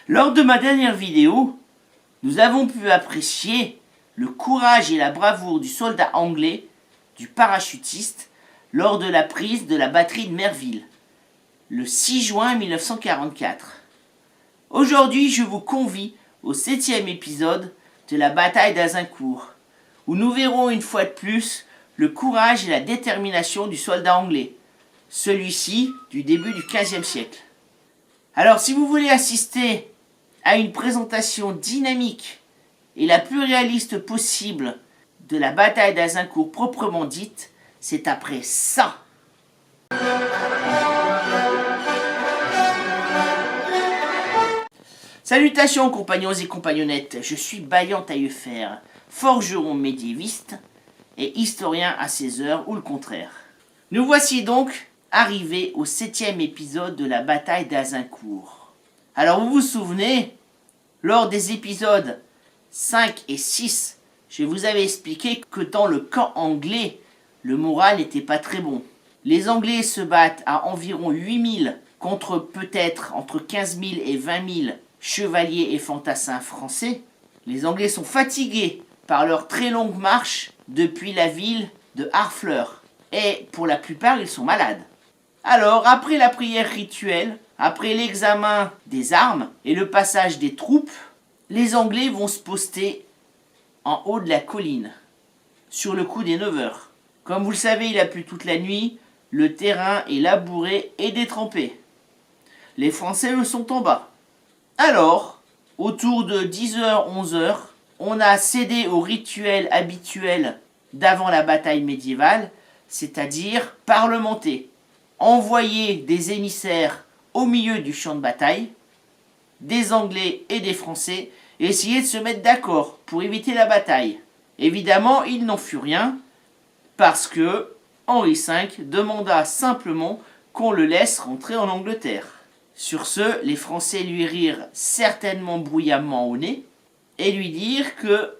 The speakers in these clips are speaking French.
Lors de ma dernière vidéo, nous avons pu apprécier le courage et la bravoure du soldat anglais, du parachutiste, lors de la prise de la batterie de Merville, le 6 juin 1944. Aujourd'hui, je vous convie au 7e épisode de la bataille d'Azincourt, où nous verrons une fois de plus le courage et la détermination du soldat anglais, celui-ci du début du XVe siècle. Alors, si vous voulez assister à une présentation dynamique et la plus réaliste possible de la bataille d'Azincourt proprement dite, c'est après ça. Salutations compagnons et compagnonnettes, je suis Baillant Taillefer, forgeron médiéviste et historien à ses heures ou le contraire. Nous voici donc arrivés au 7e épisode de la bataille d'Azincourt. Alors vous vous souvenez, lors des épisodes 5 et 6, je vous avais expliqué que dans le camp anglais, le moral n'était pas très bon. Les Anglais se battent à environ 8000 contre peut-être entre 15 000 et 20 000 chevaliers et fantassins français. Les Anglais sont fatigués par leur très longue marche depuis la ville de Harfleur. Et pour la plupart, ils sont malades. Alors, après la prière rituelle, après l'examen des armes et le passage des troupes, les Anglais vont se poster en haut de la colline, sur le coup des 9 heures. Comme vous le savez, il a plu toute la nuit, le terrain est labouré et détrempé. Les Français le sont en bas. Alors, autour de 10h, 11h, on a cédé au rituel habituel d'avant la bataille médiévale, c'est-à-dire parlementer, envoyer des émissaires au milieu du champ de bataille, des Anglais et des Français, et essayer de se mettre d'accord pour éviter la bataille. Évidemment, il n'en fut rien, parce que Henri V demanda simplement qu'on le laisse rentrer en Angleterre. Sur ce, les Français lui rirent certainement bruyamment au nez, et lui dirent que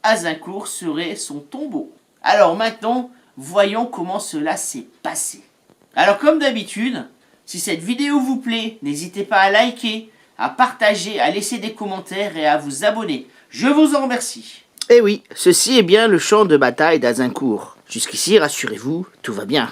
Azincourt serait son tombeau. Alors maintenant, voyons comment cela s'est passé. Alors comme d'habitude, si cette vidéo vous plaît, n'hésitez pas à liker, à partager, à laisser des commentaires et à vous abonner. Je vous en remercie. Eh oui, ceci est bien le champ de bataille d'Azincourt. Jusqu'ici, rassurez-vous, tout va bien.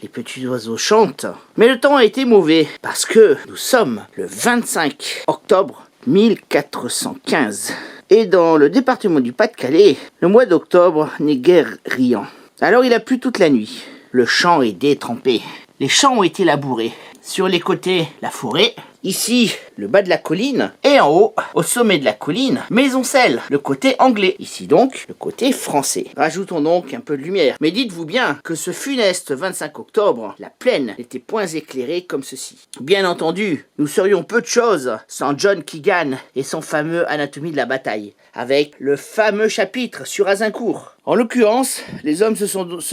Les petits oiseaux chantent. Mais le temps a été mauvais, parce que nous sommes le 25 octobre 1415. Et dans le département du Pas-de-Calais, le mois d'octobre n'est guère riant. Alors il a plu toute la nuit. Le champ est détrempé. Les champs ont été labourés. Sur les côtés, la forêt. Ici, le bas de la colline. Et en haut, au sommet de la colline, Maisoncelles, le côté anglais. Ici donc, le côté français. Rajoutons donc un peu de lumière. Mais dites-vous bien que ce funeste 25 octobre, la plaine n'était point éclairée comme ceci. Bien entendu, nous serions peu de choses sans John Keegan et son fameux Anatomie de la bataille, avec le fameux chapitre sur Azincourt. En l'occurrence, les hommes se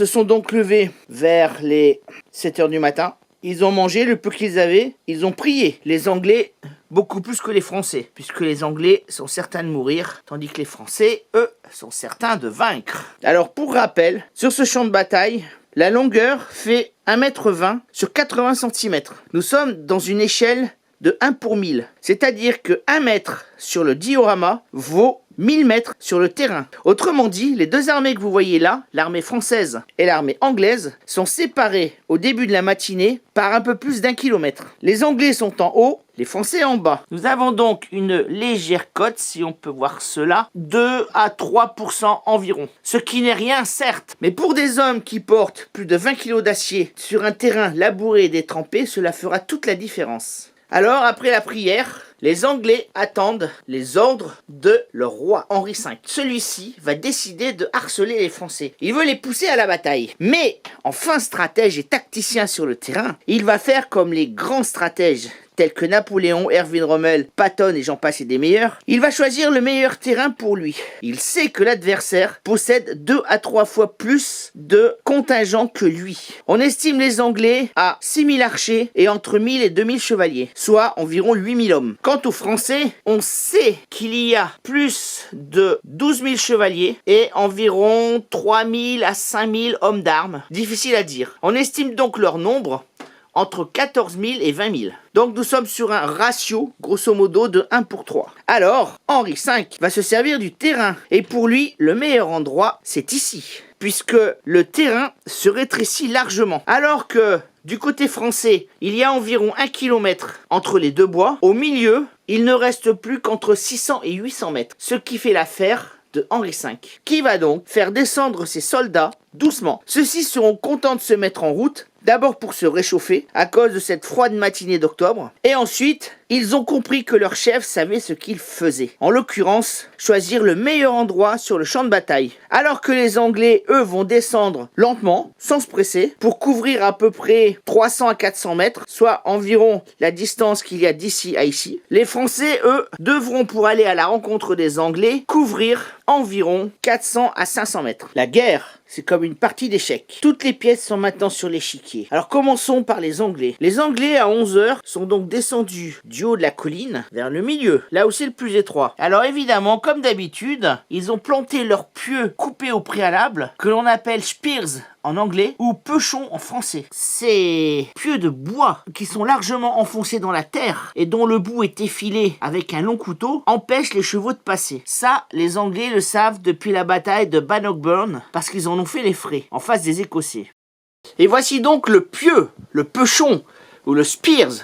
sont donc levés vers les 7 heures du matin. Ils ont mangé le peu qu'ils avaient, ils ont prié. Les Anglais, beaucoup plus que les Français, puisque les Anglais sont certains de mourir, tandis que les Français, eux, sont certains de vaincre. Alors, pour rappel, sur ce champ de bataille, la longueur fait 1,20 m sur 80 cm. Nous sommes dans une échelle de 1 pour 1000, c'est-à-dire que 1 mètre sur le diorama vaut 1000 mètres sur le terrain. Autrement dit, les deux armées que vous voyez là, l'armée française et l'armée anglaise, sont séparées au début de la matinée par un peu plus d'1 kilomètre. Les Anglais sont en haut, les Français en bas. Nous avons donc une légère cote, si on peut voir cela, 2 à 3% environ. Ce qui n'est rien, certes, mais pour des hommes qui portent plus de 20 kg d'acier sur un terrain labouré et détrempé, cela fera toute la différence. Alors, après la prière, les Anglais attendent les ordres de leur roi Henri V. Celui-ci va décider de harceler les Français. Il veut les pousser à la bataille. Mais, en fin stratège et tacticien sur le terrain, il va faire comme les grands stratèges tels que Napoléon, Erwin Rommel, Patton et j'en passe et des meilleurs. Il va choisir le meilleur terrain pour lui. Il sait que l'adversaire possède 2 à 3 fois plus de contingent que lui. On estime les Anglais à 6000 archers et entre 1000 et 2000 chevaliers, soit environ 8000 hommes. Quant aux Français, on sait qu'il y a plus de 12 000 chevaliers et environ 3000 à 5000 hommes d'armes. Difficile à dire. On estime donc leur nombre entre 14 000 et 20 000. Donc nous sommes sur un ratio, grosso modo, de 1 pour 3. Alors, Henri V va se servir du terrain. Et pour lui, le meilleur endroit, c'est ici. Puisque le terrain se rétrécit largement. Alors que du côté français, il y a environ 1 km entre les deux bois. Au milieu, il ne reste plus qu'entre 600 et 800 mètres. Ce qui fait l'affaire de Henri V, qui va donc faire descendre ses soldats doucement. Ceux-ci seront contents de se mettre en route, d'abord pour se réchauffer à cause de cette froide matinée d'octobre, et ensuite, ils ont compris que leur chef savait ce qu'il faisait. En l'occurrence, choisir le meilleur endroit sur le champ de bataille. Alors que les Anglais, eux, vont descendre lentement, sans se presser, pour couvrir à peu près 300 à 400 mètres, soit environ la distance qu'il y a d'ici à ici. Les Français, eux, devront, pour aller à la rencontre des Anglais, couvrir environ 400 à 500 mètres. La guerre, c'est comme une partie d'échecs. Toutes les pièces sont maintenant sur l'échiquier. Alors commençons par les Anglais. Les Anglais, à 11 h, sont donc descendus du haut de la colline vers le milieu, là où c'est le plus étroit. Alors évidemment, comme d'habitude, ils ont planté leurs pieux coupés au préalable, que l'on appelle spears en anglais, ou peuchons en français. Ces pieux de bois, qui sont largement enfoncés dans la terre, et dont le bout est effilé avec un long couteau, empêchent les chevaux de passer. Ça, les Anglais le savent depuis la bataille de Bannockburn, parce qu'ils en ont fait les frais, en face des Écossais. Et voici donc le pieu, le peuchon, ou le spears,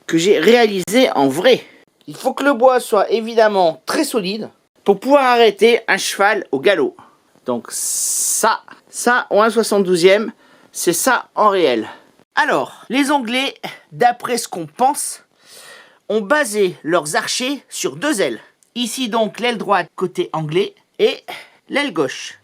que j'ai réalisé en vrai. Il faut que le bois soit évidemment très solide, pour pouvoir arrêter un cheval au galop. Donc ça en 1/72e, c'est ça en réel. Alors, les Anglais, d'après ce qu'on pense, ont basé leurs archers sur 2 ailes. Ici donc l'aile droite côté anglais et l'aile gauche,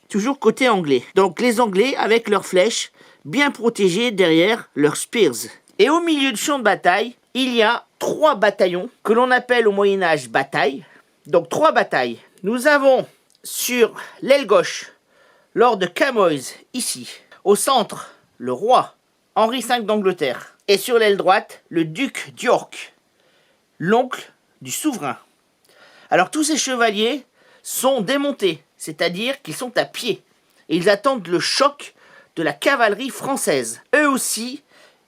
toujours côté anglais. Donc les Anglais avec leurs flèches bien protégées derrière leurs spears. Et au milieu du champ de bataille, il y a 3 bataillons que l'on appelle au Moyen-Âge batailles. Donc 3 batailles. Nous avons sur l'aile gauche, Lord de Camoys, ici. Au centre, le roi, Henri V d'Angleterre. Et sur l'aile droite, le duc d'York, l'oncle du souverain. Alors tous ces chevaliers sont démontés, c'est-à-dire qu'ils sont à pied. Et ils attendent le choc de la cavalerie française. Eux aussi,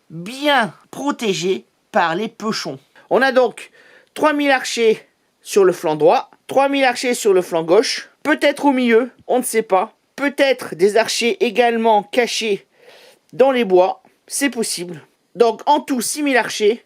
bien protégés par les peuchons. On a donc 3000 archers sur le flanc droit, 3000 archers sur le flanc gauche, peut-être au milieu, on ne sait pas. Peut-être des archers également cachés dans les bois, c'est possible. Donc en tout 6000 archers,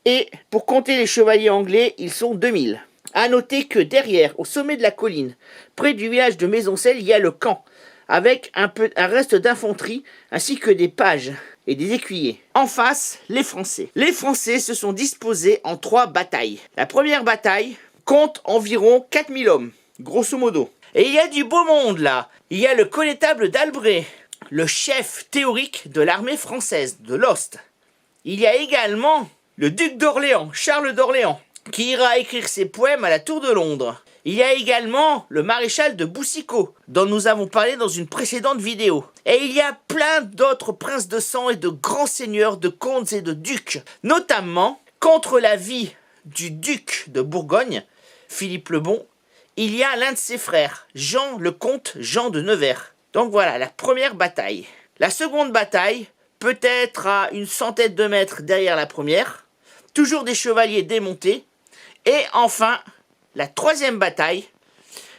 et pour compter les chevaliers anglais, ils sont 2000. A noter que derrière, au sommet de la colline, près du village de Maisoncelles, il y a le camp, avec un reste d'infanterie, ainsi que des pages et des écuyers. En face, les Français. Les Français se sont disposés en 3 batailles. La première bataille compte environ 4000 hommes, grosso modo. Et il y a du beau monde là. Il y a le connétable d'Albret, le chef théorique de l'armée française, de l'Ost. Il y a également le duc d'Orléans, Charles d'Orléans, qui ira écrire ses poèmes à la Tour de Londres. Il y a également le maréchal de Boucicaut, dont nous avons parlé dans une précédente vidéo. Et il y a plein d'autres princes de sang et de grands seigneurs, de comtes et de ducs. Notamment, contre l'avis du duc de Bourgogne, Philippe le Bon, il y a l'un de ses frères, Jean le comte Jean de Nevers. Donc voilà, la première bataille. La seconde bataille, peut-être à une centaine de mètres derrière la première. Toujours des chevaliers démontés. Et enfin, la troisième bataille,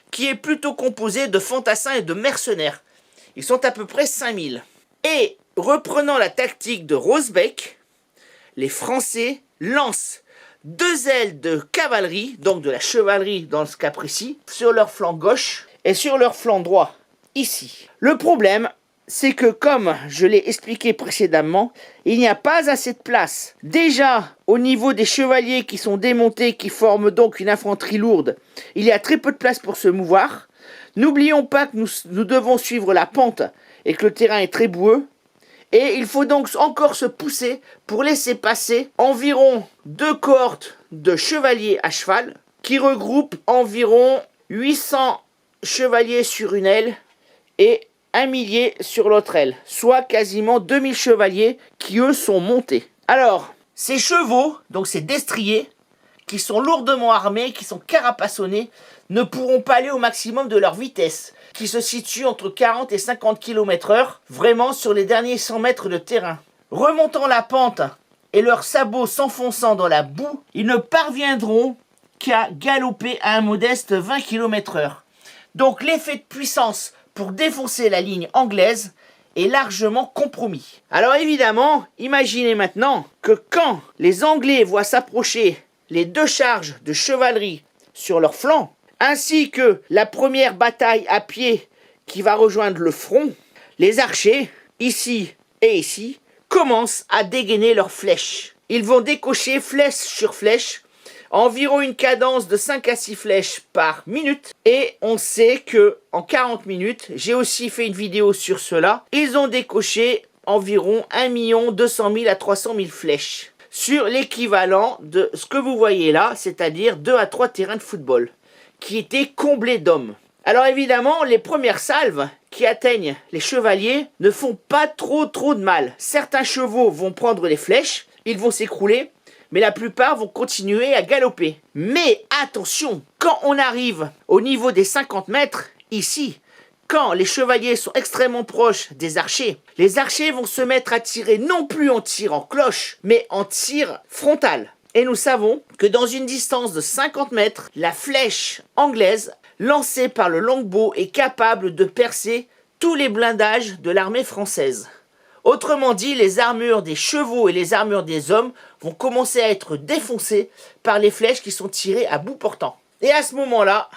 qui est plutôt composée de fantassins et de mercenaires. Ils sont à peu près 5000. Et reprenant la tactique de Rosebecq, les Français lancent 2 ailes de cavalerie, donc de la chevalerie dans ce cas précis, sur leur flanc gauche et sur leur flanc droit, ici. Le problème, c'est que comme je l'ai expliqué précédemment, il n'y a pas assez de place. Déjà, au niveau des chevaliers qui sont démontés, qui forment donc une infanterie lourde, il y a très peu de place pour se mouvoir. N'oublions pas que nous devons suivre la pente et que le terrain est très boueux. Et il faut donc encore se pousser pour laisser passer environ 2 cohortes de chevaliers à cheval qui regroupent environ 800 chevaliers sur une aile et 1 millier sur l'autre aile, soit quasiment 2000 chevaliers qui eux sont montés. Alors, ces chevaux, donc ces destriers, qui sont lourdement armés, qui sont carapassonnés, ne pourront pas aller au maximum de leur vitesse, qui se situe entre 40 et 50 km/h, vraiment sur les derniers 100 mètres de terrain. remontant la pente et leurs sabots s'enfonçant dans la boue, ils ne parviendront qu'à galoper à un modeste 20 km/h. Donc l'effet de puissance pour défoncer la ligne anglaise est largement compromis. Alors évidemment, imaginez maintenant que quand les Anglais voient s'approcher les 2 charges de chevalerie sur leur flanc, ainsi que la première bataille à pied qui va rejoindre le front, les archers, ici et ici, commencent à dégainer leurs flèches. Ils vont décocher flèche sur flèche, environ une cadence de 5 à 6 flèches par minute. Et on sait que en 40 minutes, j'ai aussi fait une vidéo sur cela, ils ont décoché environ 1 200 000 à 300 000 flèches. Sur l'équivalent de ce que vous voyez là, c'est-à-dire 2 à 3 terrains de football, qui étaient comblés d'hommes. Alors évidemment, les premières salves qui atteignent les chevaliers ne font pas trop de mal. Certains chevaux vont prendre les flèches, ils vont s'écrouler, mais la plupart vont continuer à galoper. Mais attention, quand on arrive au niveau des 50 mètres, ici, quand les chevaliers sont extrêmement proches des archers, les archers vont se mettre à tirer non plus en tir en cloche, mais en tir frontal. Et nous savons que dans une distance de 50 mètres, la flèche anglaise lancée par le longbow est capable de percer tous les blindages de l'armée française. Autrement dit, les armures des chevaux et les armures des hommes vont commencer à être défoncées par les flèches qui sont tirées à bout portant. Et à ce moment-là,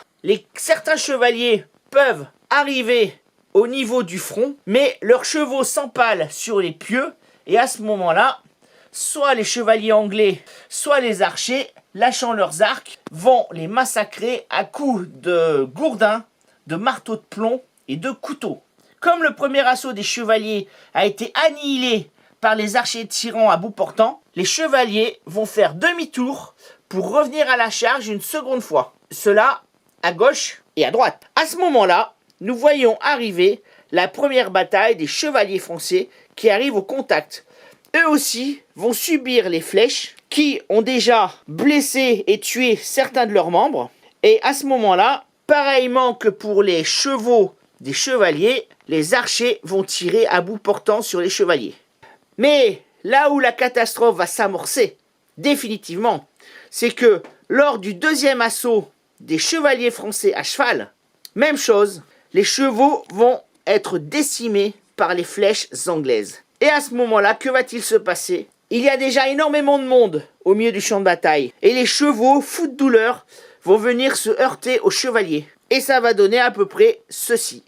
certains chevaliers peuvent arriver au niveau du front, mais leurs chevaux s'empalent sur les pieux, et à ce moment-là, soit les chevaliers anglais, soit les archers, lâchant leurs arcs, vont les massacrer à coups de gourdins, de marteaux de plomb et de couteaux. Comme le premier assaut des chevaliers a été annihilé par les archers tirant à bout portant, les chevaliers vont faire demi-tour pour revenir à la charge une seconde fois. Cela à gauche et à droite. À ce moment-là, nous voyons arriver la première bataille des chevaliers français qui arrivent au contact. Eux aussi vont subir les flèches qui ont déjà blessé et tué certains de leurs membres. Et à ce moment-là, pareillement que pour les chevaux des chevaliers, les archers vont tirer à bout portant sur les chevaliers. Mais là où la catastrophe va s'amorcer, définitivement, c'est que lors du deuxième assaut des chevaliers français à cheval, même chose, les chevaux vont être décimés par les flèches anglaises. Et à ce moment-là, que va-t-il se passer? Il y a déjà énormément de monde au milieu du champ de bataille. Et les chevaux, fous de douleur, vont venir se heurter aux chevaliers. Et ça va donner à peu près ceci.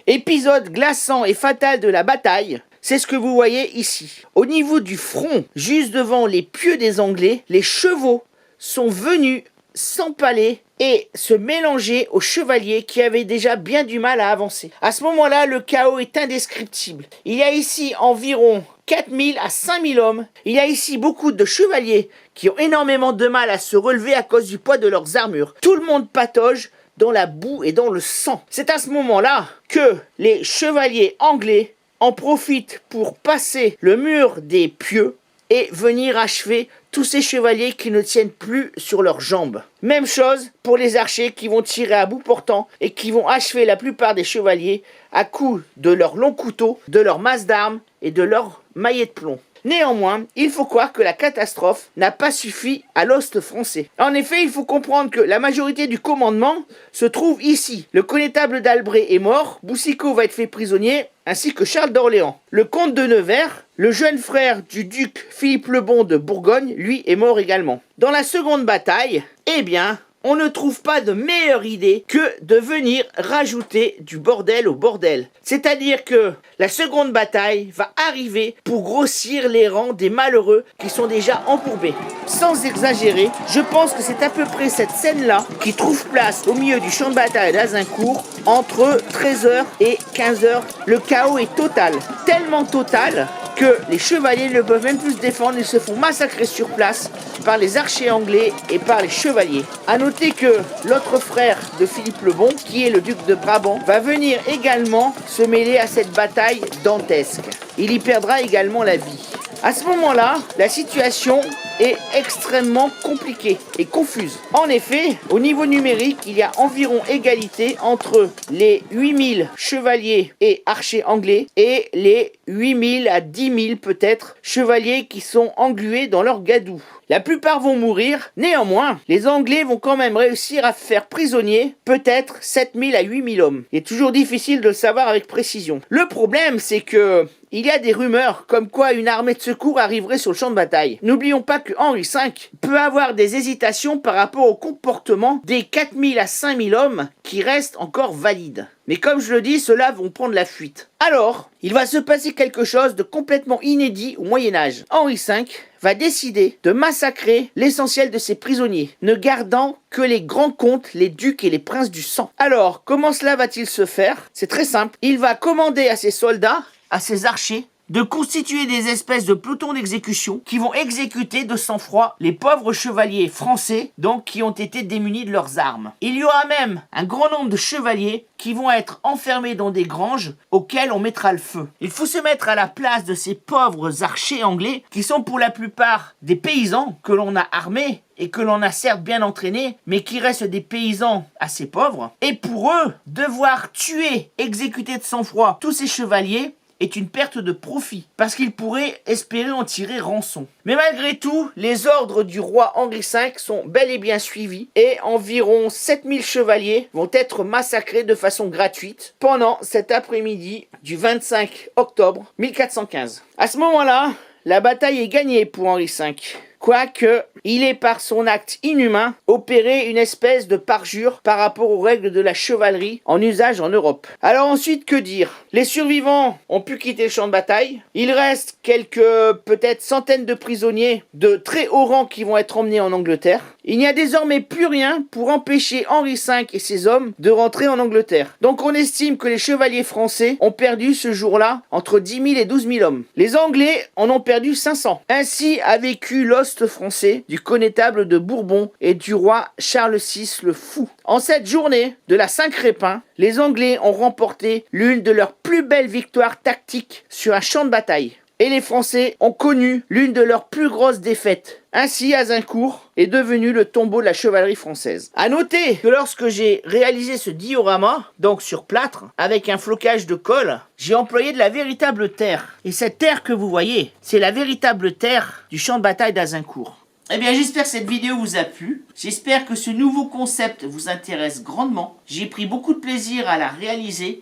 Épisode glaçant et fatal de la bataille, c'est ce que vous voyez ici. Au niveau du front, juste devant les pieux des Anglais, les chevaux sont venus s'empaler et se mélanger aux chevaliers qui avaient déjà bien du mal à avancer. À ce moment-là, le chaos est indescriptible. Il y a ici environ 4000 à 5000 hommes. Il y a ici beaucoup de chevaliers qui ont énormément de mal à se relever à cause du poids de leurs armures. Tout le monde patauge dans la boue et dans le sang. C'est à ce moment-là que les chevaliers anglais en profitent pour passer le mur des pieux et venir achever tous ces chevaliers qui ne tiennent plus sur leurs jambes. Même chose pour les archers qui vont tirer à bout portant et qui vont achever la plupart des chevaliers à coups de leurs longs couteaux, de leurs masses d'armes et de leurs maillets de plomb. Néanmoins, il faut croire que la catastrophe n'a pas suffi à l'ost français. En effet, il faut comprendre que la majorité du commandement se trouve ici. Le connétable d'Albret est mort, Boucicaut va être fait prisonnier, ainsi que Charles d'Orléans. Le comte de Nevers, le jeune frère du duc Philippe le Bon de Bourgogne, lui est mort également. Dans la seconde bataille, eh bien, on ne trouve pas de meilleure idée que de venir rajouter du bordel au bordel. C'est-à-dire que la seconde bataille va arriver pour grossir les rangs des malheureux qui sont déjà embourbés. Sans exagérer, je pense que c'est à peu près cette scène-là qui trouve place au milieu du champ de bataille d'Azincourt entre 13h et 15h. Le chaos est total, tellement total que les chevaliers ne peuvent même plus se défendre, ils se font massacrer sur place par les archers anglais et par les chevaliers. A noter que l'autre frère de Philippe le Bon, qui est le duc de Brabant, va venir également se mêler à cette bataille dantesque. Il y perdra également la vie. À ce moment-là, la situation est extrêmement compliquée et confuse. En effet, au niveau numérique, il y a environ égalité entre les 8000 chevaliers et archers anglais et les 8000 à 10 000 peut-être chevaliers qui sont englués dans leur gadou. La plupart vont mourir, néanmoins, les Anglais vont quand même réussir à faire prisonnier peut-être 7000 à 8000 hommes. Il est toujours difficile de le savoir avec précision. Le problème, c'est que il y a des rumeurs comme quoi une armée de secours arriverait sur le champ de bataille. N'oublions pas que Henri V peut avoir des hésitations par rapport au comportement des 4000 à 5000 hommes qui restent encore valides. Mais comme je le dis, ceux-là vont prendre la fuite. Alors, il va se passer quelque chose de complètement inédit au Moyen-Âge. Henri V va décider de massacrer l'essentiel de ses prisonniers, ne gardant que les grands comtes, les ducs et les princes du sang. Alors, comment cela va-t-il se faire? C'est très simple. Il va commander à ses soldats, à ses archers, de constituer des espèces de pelotons d'exécution qui vont exécuter de sang-froid les pauvres chevaliers français, donc qui ont été démunis de leurs armes. Il y aura même un grand nombre de chevaliers qui vont être enfermés dans des granges auxquelles on mettra le feu. Il faut se mettre à la place de ces pauvres archers anglais qui sont pour la plupart des paysans que l'on a armés et que l'on a certes bien entraînés, mais qui restent des paysans assez pauvres. Et pour eux, devoir tuer, exécuter de sang-froid tous ces chevaliers est une perte de profit, parce qu'ils pourraient espérer en tirer rançon. Mais malgré tout, les ordres du roi Henri V sont bel et bien suivis, et environ 7000 chevaliers vont être massacrés de façon gratuite pendant cet après-midi du 25 octobre 1415. À ce moment-là, la bataille est gagnée pour Henri V. Quoique, il est par son acte inhumain opéré une espèce de parjure par rapport aux règles de la chevalerie en usage en Europe. Alors ensuite, que dire? Les survivants ont pu quitter le champ de bataille. Il reste quelques, peut-être centaines de prisonniers de très haut rang qui vont être emmenés en Angleterre. Il n'y a désormais plus rien pour empêcher Henri V et ses hommes de rentrer en Angleterre. Donc on estime que les chevaliers français ont perdu ce jour-là entre 10 000 et 12 000 hommes. Les Anglais en ont perdu 500. Ainsi a vécu l'ost français du connétable de Bourbon et du roi Charles VI le Fou. En cette journée de la Saint-Crépin, les Anglais ont remporté l'une de leurs plus belles victoires tactiques sur un champ de bataille. Et les Français ont connu l'une de leurs plus grosses défaites. Ainsi, Azincourt est devenu le tombeau de la chevalerie française. A noter que lorsque j'ai réalisé ce diorama, donc sur plâtre, avec un flocage de colle, j'ai employé de la véritable terre. Et cette terre que vous voyez, c'est la véritable terre du champ de bataille d'Azincourt. Eh bien, j'espère que cette vidéo vous a plu. J'espère que ce nouveau concept vous intéresse grandement. J'ai pris beaucoup de plaisir à la réaliser,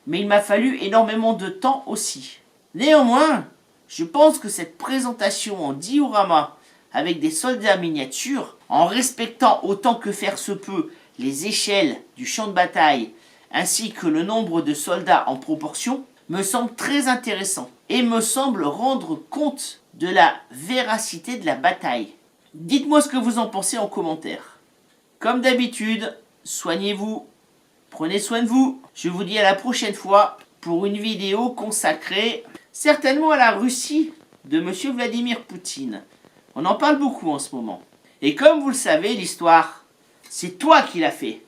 mais il m'a fallu énormément de temps aussi. Néanmoins, je pense que cette présentation en diorama avec des soldats miniatures, en respectant autant que faire se peut les échelles du champ de bataille ainsi que le nombre de soldats en proportion, me semble très intéressant et me semble rendre compte de la véracité de la bataille. Dites-moi ce que vous en pensez en commentaire. Comme d'habitude, soignez-vous, prenez soin de vous. Je vous dis à la prochaine fois pour une vidéo consacrée certainement à la Russie de M. Vladimir Poutine. On en parle beaucoup en ce moment. Et comme vous le savez, l'histoire, c'est toi qui l'as fait.